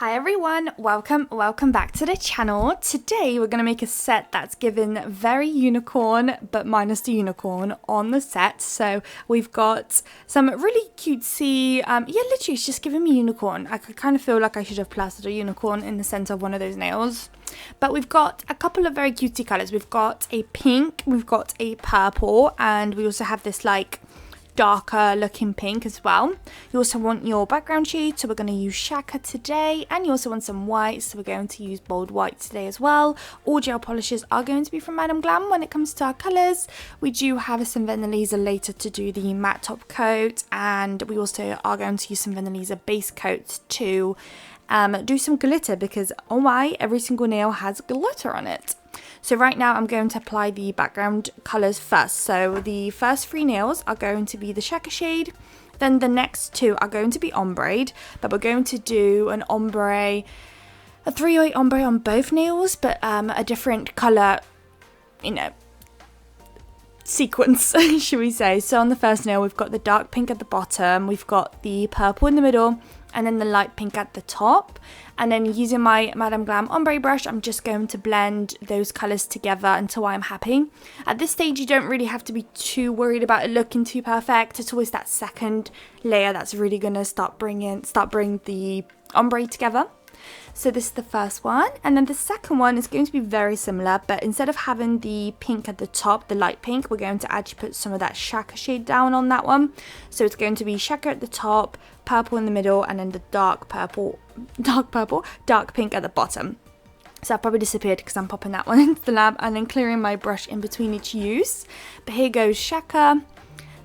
Hi everyone, welcome back to the channel. Today we're going to make a set that's given very unicorn but minus the unicorn on the set. So we've got some really cutesy, literally it's just giving me unicorn. I kind of feel like I should have plastered a unicorn in the center of one of those nails. But we've got a couple of very cutesy colours. We've got a pink, we've got a purple, and we also have this like darker looking pink as well. You also want your background shade, so we're going to use Shaka today, and you also want some white, so we're going to use bold white today as well. All gel polishes are going to be from Madam Glam when it comes to our colours. We do have some Venalisa later to do the matte top coat, and we also are going to use some Venalisa base coat to do some glitter, because oh my, every single nail has glitter on it. So right now I'm going to apply the background colours first. So the first three nails are going to be the Shaka shade. Then the next two are going to be ombre, but we're going to do an ombre, a 308 ombre on both nails, but a different colour, sequence, should we say. So on the first nail we've got the dark pink at the bottom, we've got the purple in the middle, and then the light pink at the top. And then using my Madam Glam ombre brush, I'm just going to blend those colours together until I'm happy. At this stage, you don't really have to be too worried about it looking too perfect. It's always that second layer that's really going to start bringing the ombre together. So this is the first one, and then the second one is going to be very similar, but instead of having the pink at the top, the light pink, we're going to actually put some of that Shaka shade down on that one. So it's going to be Shaka at the top, purple in the middle, and then the dark pink at the bottom. So I've probably disappeared because I'm popping that one into the lab and then clearing my brush in between each use. But here goes Shaka,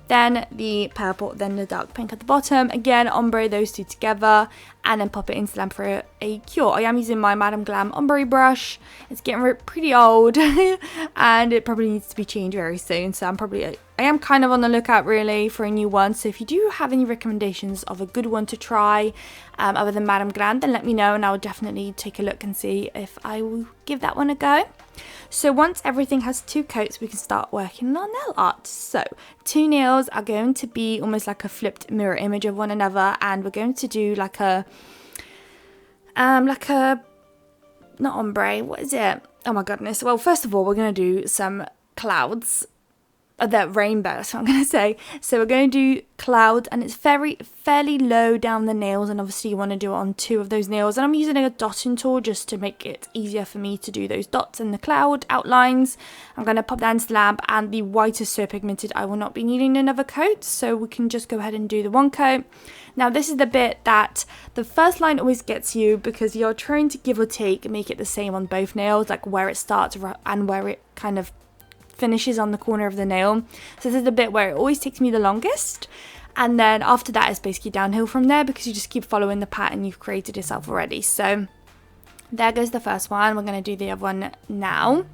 then the purple, then the dark pink at the bottom. Again, ombre those two together and then pop it into the lamp for a cure. I am using my Madam Glam ombre brush. It's getting pretty old and it probably needs to be changed very soon. So I am kind of on the lookout really for a new one. So if you do have any recommendations of a good one to try other than Madam Glam, then let me know and I'll definitely take a look and see if I will give that one a go. So once everything has two coats, we can start working on nail art. So two nails are going to be almost like a flipped mirror image of one another, and we're going to do like a not ombre, what is it? Oh my goodness. Well, first of all, we're going to do some clouds. The rainbow, that's what I'm going to say. So we're going to do cloud, and it's fairly low down the nails, and obviously you want to do it on two of those nails, and I'm using a dotting tool just to make it easier for me to do those dots and the cloud outlines. I'm going to pop that into the lab, and the white is so pigmented I will not be needing another coat, so we can just go ahead and do the one coat. Now this is the bit that the first line always gets you, because you're trying to give or take make it the same on both nails, like where it starts and where it kind of finishes on the corner of the nail. So this is the bit where it always takes me the longest, and then after that it's basically downhill from there, because you just keep following the pattern you've created yourself already. So there goes the first one. We're going to do the other one now.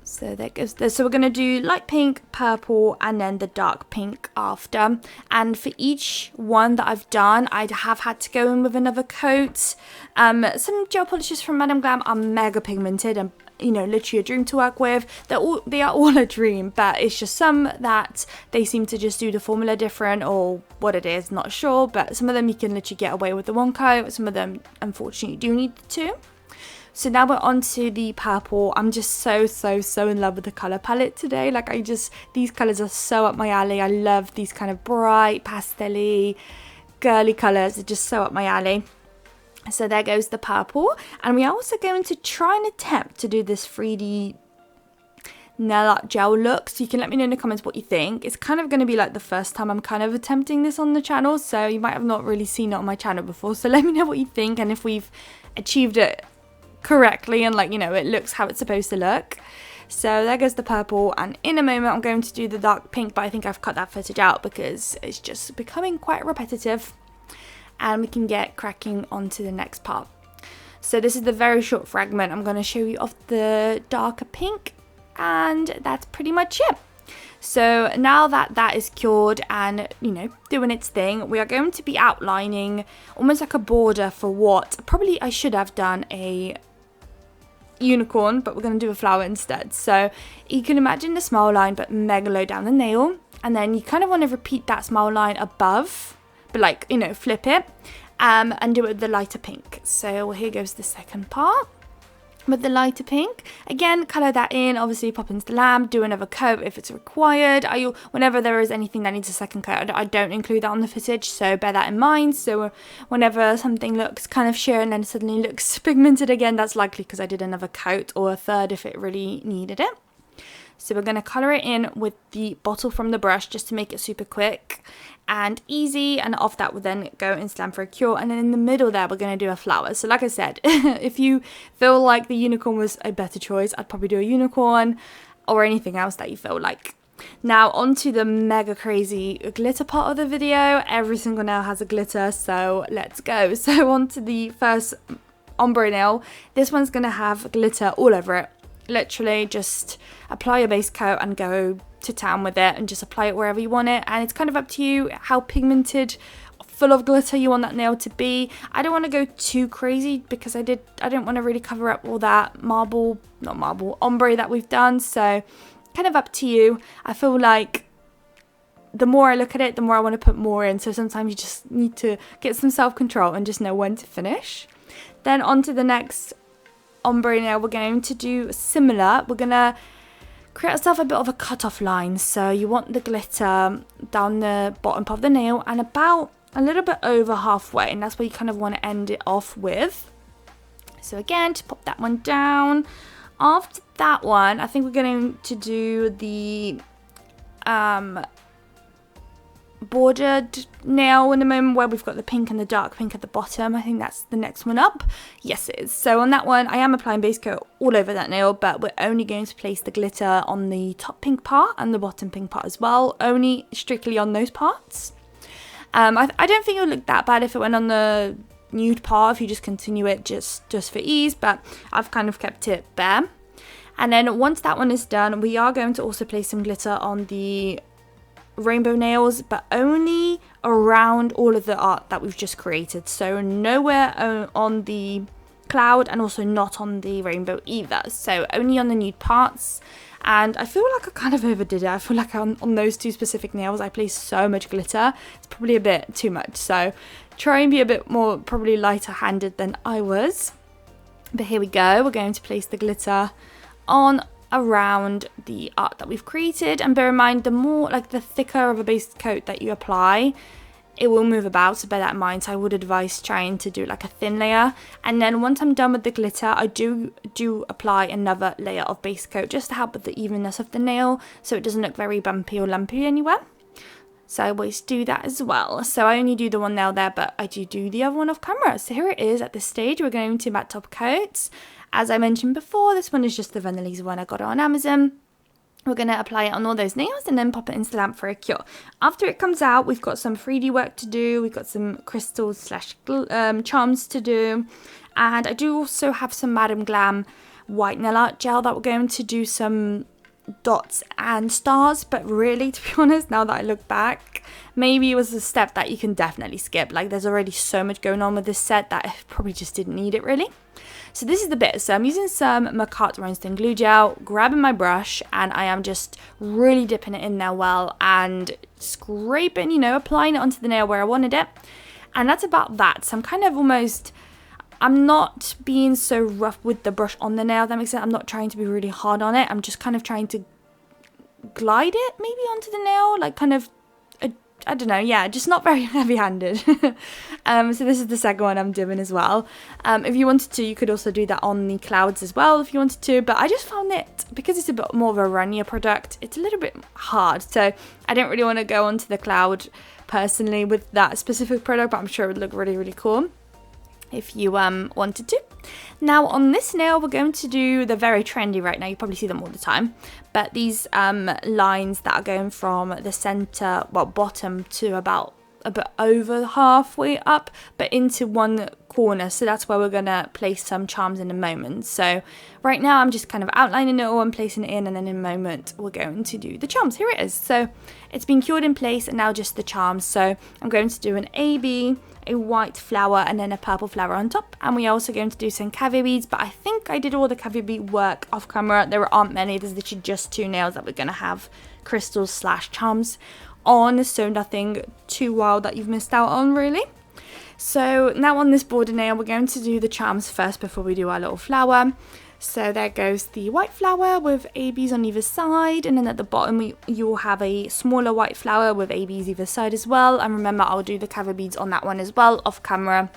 So there goes so we're going to do light pink, purple, and then the dark pink after. And for each one that I've done, I have had to go in with another coat. Some gel polishes from Madam Glam are mega pigmented and literally a dream to work with. They are all a dream, but it's just some that they seem to just do the formula different, or what it is, not sure. But some of them you can literally get away with the one coat, some of them unfortunately do need the two. So now we're on to the purple. I'm just so in love with the colour palette today. Like these colours are so up my alley. I love these kind of bright, pastel-y, girly colours. They're just so up my alley. So there goes the purple. And we are also going to try and attempt to do this 3D nail art gel look. So you can let me know in the comments what you think. It's kind of going to be like the first time I'm kind of attempting this on the channel. So you might have not really seen it on my channel before. So let me know what you think and if we've achieved it correctly and it looks how it's supposed to look. So there goes the purple, and in a moment I'm going to do the dark pink, but I think I've cut that footage out because it's just becoming quite repetitive, and we can get cracking onto the next part. So this is the very short fragment I'm going to show you of the darker pink, and that's pretty much it. So now that that is cured and doing its thing, we are going to be outlining almost like a border for what probably I should have done a unicorn, but we're going to do a flower instead. So you can imagine the smile line but mega low down the nail, and then you kind of want to repeat that smile line above, but flip it, and do it with the lighter pink. So here goes the second part. With the lighter pink, again, colour that in, obviously pop into the lamp, do another coat if it's required. Whenever there is anything that needs a second coat, I don't include that on the footage, so bear that in mind. So whenever something looks kind of sheer and then suddenly looks pigmented again, that's likely because I did another coat or a third if it really needed it. So we're going to colour it in with the bottle from the brush just to make it super quick and easy, and off that will then go into Glam for a Cure. And then in the middle there we're going to do a flower. So like I said, if you feel like the unicorn was a better choice, I'd probably do a unicorn or anything else that you feel like. Now onto the mega crazy glitter part of the video. Every single nail has a glitter, so let's go. So onto the first ombre nail. This one's going to have glitter all over it. Literally just apply your base coat and go to town with it and just apply it wherever you want it, and it's kind of up to you how pigmented, full of glitter you want that nail to be. I don't want to go too crazy because I don't want to really cover up all that ombre that we've done, so kind of up to you. I feel like the more I look at it, the more I want to put more in, so sometimes you just need to get some self-control and just know when to finish. Then on to the next ombre nail. We're going to do similar. We're gonna create yourself a bit of a cut-off line, so you want the glitter down the bottom part of the nail and about a little bit over halfway, and that's where you kind of want to end it off with. So again, just pop that one down. After that one, I think we're going to do the bordered nail in a moment, where we've got the pink and the dark pink at the bottom. I think that's the next one up. Yes, it is. So on that one, I am applying base coat all over that nail, but we're only going to place the glitter on the top pink part and the bottom pink part as well, only strictly on those parts. I don't think it would look that bad if it went on the nude part, if you just continue it just for ease, but I've kind of kept it bare. And then once that one is done, we are going to also place some glitter on the rainbow nails, but only around all of the art that we've just created, so nowhere on the cloud and also not on the rainbow either, so only on the nude parts. And I feel like I kind of overdid it. I feel like on those two specific nails I placed so much glitter, it's probably a bit too much, so try and be a bit more probably lighter handed than I was. But here we go, we're going to place the glitter on around the art that we've created, and bear in mind, the more, like, the thicker of a base coat that you apply, it will move about, so bear that in mind. So I would advise trying to do like a thin layer, and then once I'm done with the glitter, I do apply another layer of base coat just to help with the evenness of the nail, so it doesn't look very bumpy or lumpy anywhere. So I always do that as well. So I only do the one nail there, but I do the other one off camera. So here it is at this stage. We're going to matte top coats. As I mentioned before, this one is just the Vanillese one. I got it on Amazon. We're going to apply it on all those nails and then pop it into the lamp for a cure. After it comes out, we've got some 3D work to do. We've got some crystals / charms to do. And I do also have some Madam Glam white nail art gel that we're going to do some dots and stars, but really, to be honest, now that I look back, maybe it was a step that you can definitely skip. Like, there's already so much going on with this set that I probably just didn't need it really. So this is the bit. So I'm using some Macart Rhinestone glue gel, grabbing my brush, and I am just really dipping it in there well and scraping, you know, applying it onto the nail where I wanted it. And that's about that. So I'm kind of almost, I'm not being so rough with the brush on the nail, that makes sense. I'm not trying to be really hard on it. I'm just kind of trying to glide it maybe onto the nail, like kind of, I don't know, yeah, just not very heavy-handed. So this is the second one I'm doing as well. If you wanted to, you could also do that on the clouds as well if you wanted to, but I just found it, because it's a bit more of a runnier product, it's a little bit hard, so I don't really want to go onto the cloud personally with that specific product, but I'm sure it would look really, really cool if you wanted to. Now on this nail, we're going to do the very trendy right now, you probably see them all the time, but these lines that are going from the center, well, bottom to about a bit over halfway up, but into one corner, so that's where we're gonna place some charms in a moment. So right now I'm just kind of outlining it all and placing it in, and then in a moment we're going to do the charms. Here it is. So it's been cured in place, and now just the charms. So I'm going to do an AB, a white flower, and then a purple flower on top, and we're also going to do some caviar beads, but I think I did all the caviar bead work off camera. There aren't many, there's literally just 2 nails that we're gonna have crystals / charms on, so nothing too wild that you've missed out on really. So now on this border nail, we're going to do the charms first before we do our little flower. So there goes the white flower with ABs on either side, and then at the bottom you'll have a smaller white flower with ABs either side as well. And remember, I'll do the cover beads on that one as well off camera.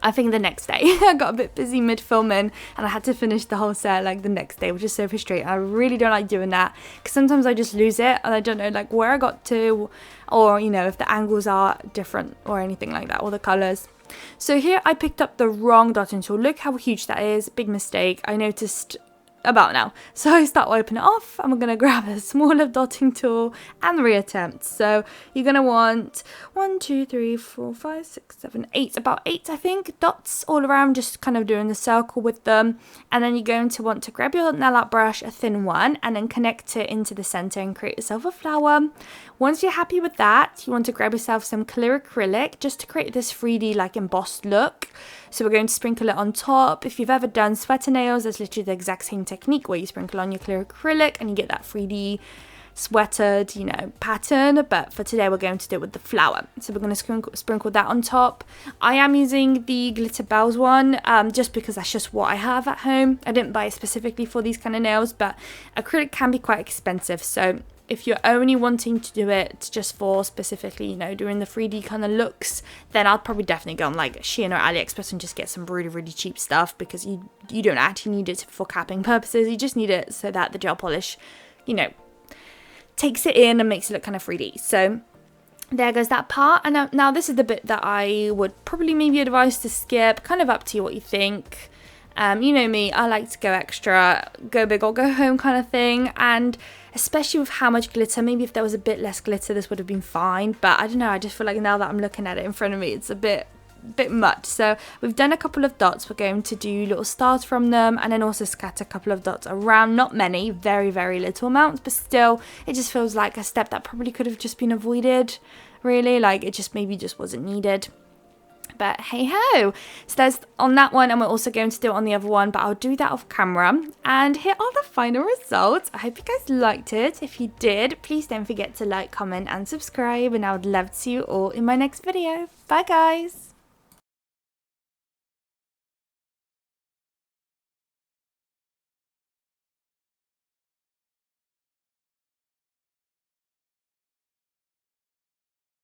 I think the next day. I got a bit busy mid-filming and I had to finish the whole set like the next day, which is so frustrating. I really don't like doing that because sometimes I just lose it and I don't know like where I got to, or you know, if the angles are different or anything like that, or the colours. So here I picked up the wrong dotting tool. Look how huge that is. Big mistake. I noticed about now. So I start wiping it off. I'm going to grab a smaller dotting tool and reattempt. So you're going to want 1, 2, 3, 4, 5, 6, 7, 8, about 8 I think dots all around, just kind of doing the circle with them. And then you're going to want to grab your nail art brush, a thin one, and then connect it into the center and create yourself a flower. Once you're happy with that, you want to grab yourself some clear acrylic just to create this 3D like embossed look. So we're going to sprinkle it on top. If you've ever done sweater nails, that's literally the exact same technique where you sprinkle on your clear acrylic and you get that 3D sweatered, you know, pattern. But for today, we're going to do it with the flower. So we're going to sprinkle that on top. I am using the Glitter Bells one just because that's just what I have at home. I didn't buy it specifically for these kind of nails, but acrylic can be quite expensive. So if you're only wanting to do it just for specifically, you know, doing the 3D kind of looks, then I'll probably definitely go on like Shein or AliExpress and just get some really, really cheap stuff, because you don't actually need it for capping purposes. You just need it so that the gel polish, you know, takes it in and makes it look kind of 3D. So there goes that part. And now this is the bit that I would probably maybe advise to skip, kind of up to you what you think. You know me, I like to go extra, go big or go home kind of thing, and especially with how much glitter, maybe if there was a bit less glitter this would have been fine, but I don't know, I just feel like now that I'm looking at it in front of me, it's a bit much. So we've done a couple of dots, we're going to do little stars from them, and then also scatter a couple of dots around, not many, very, very little amounts, but still, it just feels like a step that probably could have just been avoided, really, like it just maybe just wasn't needed. But hey ho, so there's on that one, and we're also going to do it on the other one, but I'll do that off camera. And here are the final results. I hope you guys liked it. If you did, please don't forget to like, comment and subscribe, and I would love to see you all in my next video. Bye guys.